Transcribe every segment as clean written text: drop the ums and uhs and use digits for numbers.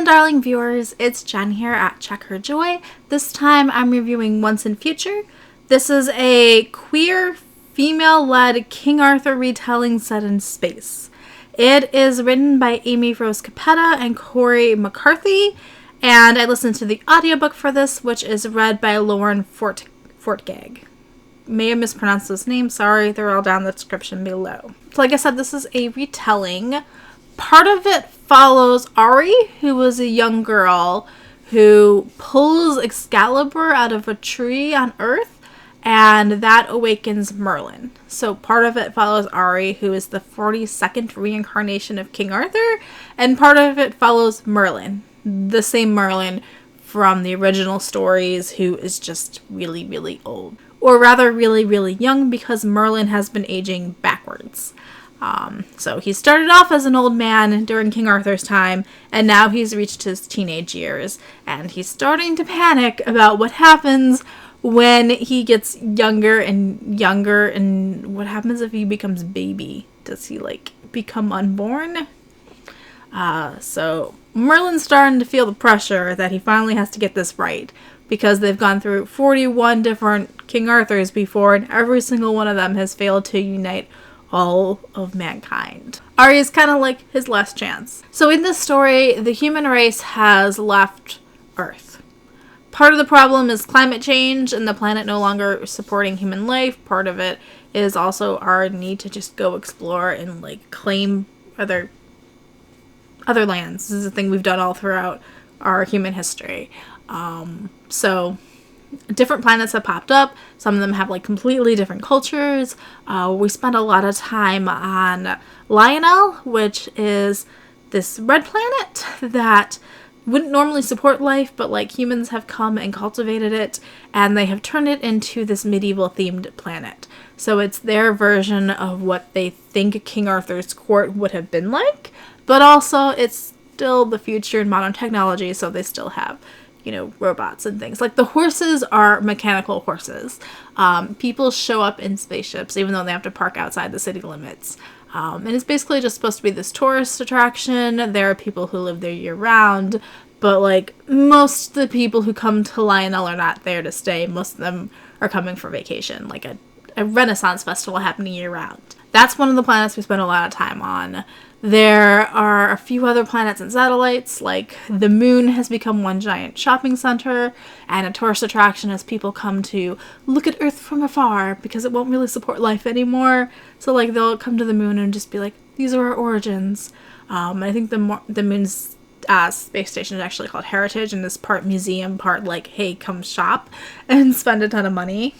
again, darling viewers, it's Jen here at Check Her Joy. This time I'm reviewing Once and Future. This is a queer, female-led King Arthur retelling set in space. It is written by Amy Rose Capetta and Cori McCarthy, and I listened to the audiobook for this, which is read by Lauren Fortgang. May have mispronounced this name, sorry, they're all down in the description below. So like I said, this is a retelling. Part of it follows Ari, who was a young girl who pulls Excalibur out of a tree on Earth, and that awakens Merlin. So part of it follows Ari, who is the 42nd reincarnation of King Arthur, and part of it follows Merlin, the same Merlin from the original stories, who is just really, really old. Or rather, really, really young, because Merlin has been aging backwards. So he started off as an old man during King Arthur's time, and now he's reached his teenage years, and he's starting to panic about what happens when he gets younger and younger, and what happens if he becomes baby. Does he, become unborn? So Merlin's starting to feel the pressure that he finally has to get this right, because they've gone through 41 different King Arthurs before, and every single one of them has failed to unite all of mankind. Ari is kind of like his last chance. So in this story, the human race has left Earth. Part of the problem is climate change and the planet no longer supporting human life. Part of it is also our need to just go explore and claim other lands. This is a thing we've done all throughout our human history. So different planets have popped up. Some of them have completely different cultures. We spent a lot of time on Lionel, which is this red planet that wouldn't normally support life, but humans have come and cultivated it, and they have turned it into this medieval themed planet. So it's their version of what they think King Arthur's court would have been like, but also it's still the future in modern technology, so they still have robots and things. The horses are mechanical horses. People show up in spaceships, even though they have to park outside the city limits. And it's basically just supposed to be this tourist attraction. There are people who live there year-round, but, most of the people who come to Lionel are not there to stay. Most of them are coming for vacation, a Renaissance festival happening year-round. That's one of the planets we spend a lot of time on. There are a few other planets and satellites, the moon has become one giant shopping center and a tourist attraction as people come to look at Earth from afar because it won't really support life anymore. So they'll come to the moon and just be like, these are our origins. I think the moon's space station is actually called Heritage, and is part museum, part hey, come shop and spend a ton of money.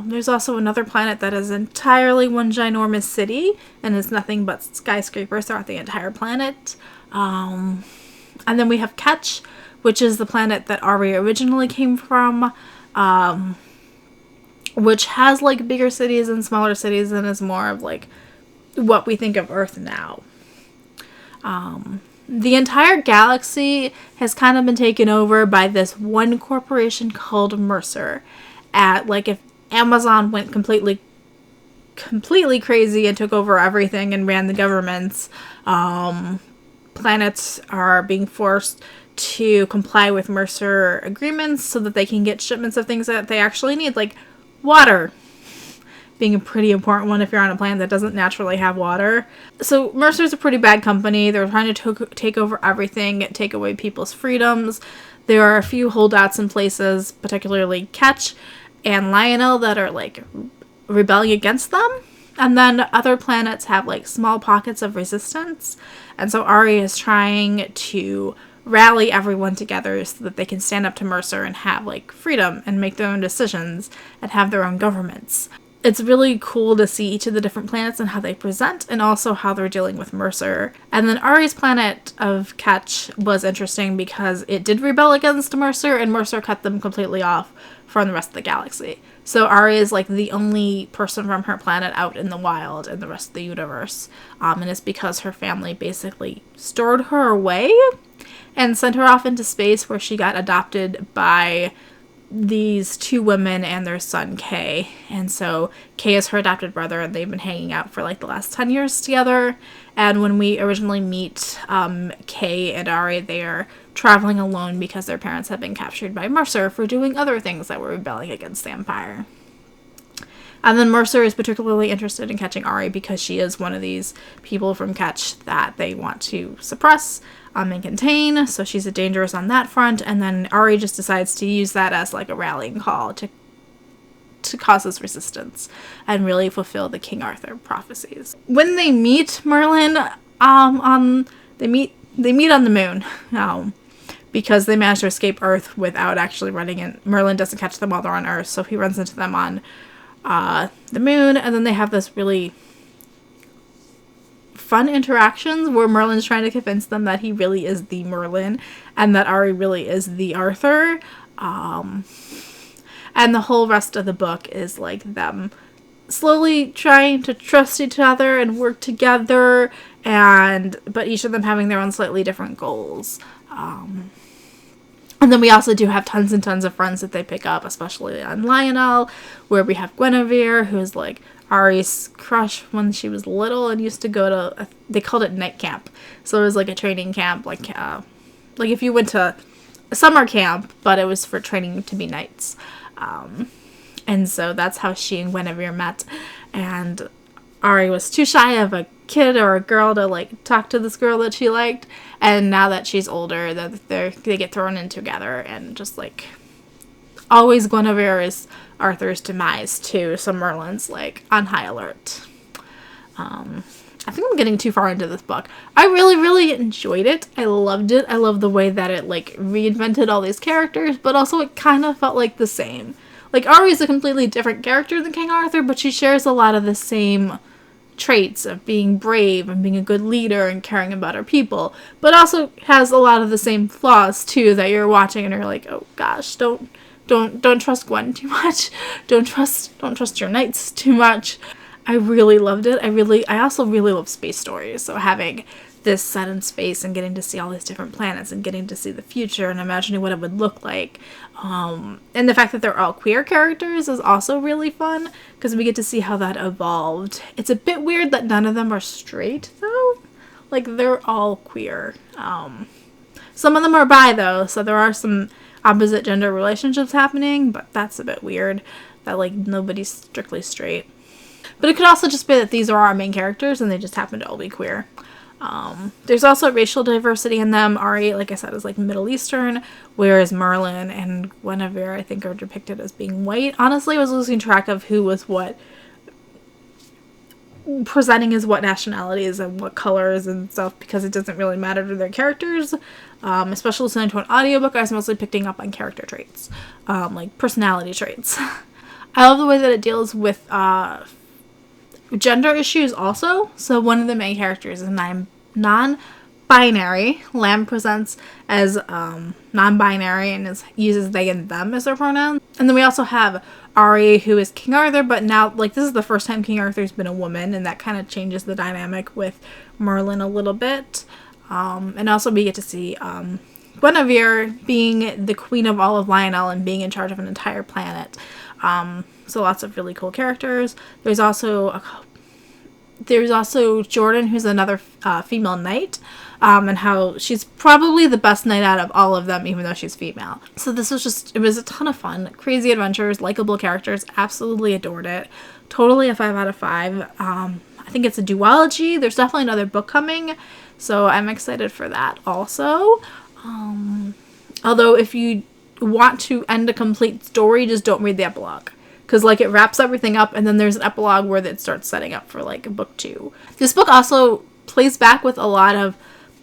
There's also another planet that is entirely one ginormous city and is nothing but skyscrapers throughout the entire planet. And then we have Ketch, which is the planet that Ari originally came from, which has bigger cities and smaller cities and is more of what we think of Earth now. The entire galaxy has kind of been taken over by this one corporation called Mercer. If Amazon went completely crazy and took over everything and ran the governments, planets are being forced to comply with Mercer agreements so that they can get shipments of things that they actually need, like water being a pretty important one if you're on a planet that doesn't naturally have water. So Mercer's a pretty bad company. They're trying to take over everything, take away people's freedoms. There are a few holdouts in places, particularly Ketch and Lionel, that are rebelling against them. And then other planets have small pockets of resistance. And so Ari is trying to rally everyone together so that they can stand up to Mercer and have freedom and make their own decisions and have their own governments. It's really cool to see each of the different planets and how they present, and also how they're dealing with Mercer. And then Ari's planet of Ketch was interesting because it did rebel against Mercer, and Mercer cut them completely off from the rest of the galaxy. So Ari is the only person from her planet out in the wild in the rest of the universe. And it's because her family basically stored her away and sent her off into space, where she got adopted by these two women and their son Kay. And so Kay is her adopted brother, and they've been hanging out for like the last 10 years together. And when we originally meet Kay and Ari, they are traveling alone because their parents have been captured by Mercer for doing other things that were rebelling against the Empire. And then Mercer is particularly interested in catching Ari because she is one of these people from Ketch that they want to suppress and contain. So she's dangerous on that front. And then Ari just decides to use that as like a rallying call to cause this resistance and really fulfill the King Arthur prophecies. When they meet Merlin, they meet on the moon. Because they managed to escape Earth without actually running in. Merlin doesn't catch them while they're on Earth, so he runs into them on the moon, and then they have this really fun interactions where Merlin's trying to convince them that he really is the Merlin and that Ari really is the Arthur. And the whole rest of the book is like them slowly trying to trust each other and work together, but each of them having their own slightly different goals. And then we also do have tons and tons of friends that they pick up, especially on Lionel, where we have Guinevere, who's like Ari's crush when she was little and used to go to, they called it night camp. So it was like a training camp, like if you went to a summer camp, but it was for training to be knights. And so that's how she and Guinevere met. And Ari was too shy of a kid or a girl to like talk to this girl that she liked, and now that she's older, they get thrown in together, and just like always Guinevere is Arthur's demise too, so Merlin's like on high alert. I think I'm getting too far into this book. I really, really enjoyed it. I loved it. I love the way that it like reinvented all these characters, but also it kind of felt like the same. Like Ari's a completely different character than King Arthur, but she shares a lot of the same traits of being brave and being a good leader and caring about her people, but also has a lot of the same flaws too that you're watching and you're like, oh gosh, don't trust Gwen too much. Don't trust your knights too much. I really loved it. I also really love space stories. So having this set in space and getting to see all these different planets and getting to see the future and imagining what it would look like. And the fact that they're all queer characters is also really fun because we get to see how that evolved. It's a bit weird that none of them are straight though. Like they're all queer. Some of them are bi though, so there are some opposite gender relationships happening, but that's a bit weird that like nobody's strictly straight. But it could also just be that these are our main characters and they just happen to all be queer. There's also racial diversity in them. Ari, like I said, is like Middle Eastern, whereas Merlin and Guinevere, I think, are depicted as being white. Honestly, I was losing track of who was what, presenting as what nationalities and what colors and stuff, because it doesn't really matter to their characters. Especially listening to an audiobook, I was mostly picking up on character traits, like personality traits. I love the way that it deals with gender issues also. So one of the main characters is non-binary. Lamb presents as non-binary and uses they and them as their pronouns. And then we also have Ari, who is King Arthur, but now like this is the first time King Arthur's been a woman, and that kind of changes the dynamic with Merlin a little bit. And also we get to see Guinevere being the queen of all of Lionel and being in charge of an entire planet. So lots of really cool characters. There's also Jordan, who's another female knight, and how she's probably the best knight out of all of them, even though she's female. So it was a ton of fun. Crazy adventures, likable characters, absolutely adored it. Totally a 5 out of 5. I think it's a duology. There's definitely another book coming, so I'm excited for that also. Although if you want to end a complete story, just don't read the epilogue. Because, like, it wraps everything up, and then there's an epilogue where it starts setting up for, like, a book 2. This book also plays back with a lot of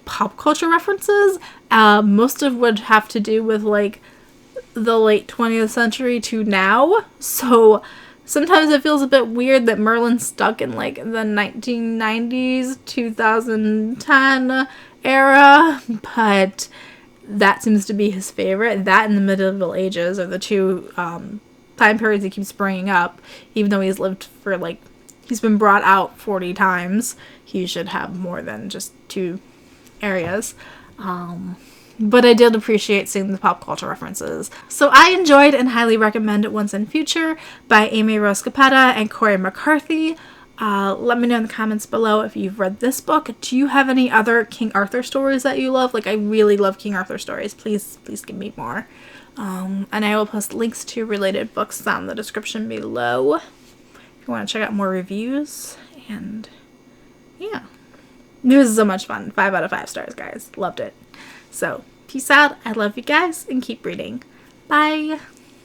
pop culture references. Most of would have to do with, like, the late 20th century to now. So sometimes it feels a bit weird that Merlin's stuck in, like, the 1990s, 2010 era. But that seems to be his favorite. That and the medieval ages are the two time periods he keeps bringing up. Even though he's lived for he's been brought out 40 times, he should have more than just 2 areas. But I did appreciate seeing the pop culture references. So I enjoyed and highly recommend Once and Future by Amy Rose Capetta and Cori McCarthy. Let me know in the comments below if you've read this book. Do you have any other King Arthur stories that you love? Like, I really love King Arthur stories. Please give me more. And I will post links to related books down in the description below if you want to check out more reviews. And yeah, this was so much fun. 5 out of 5 stars, guys. Loved it. So peace out. I love you guys, and keep reading. Bye.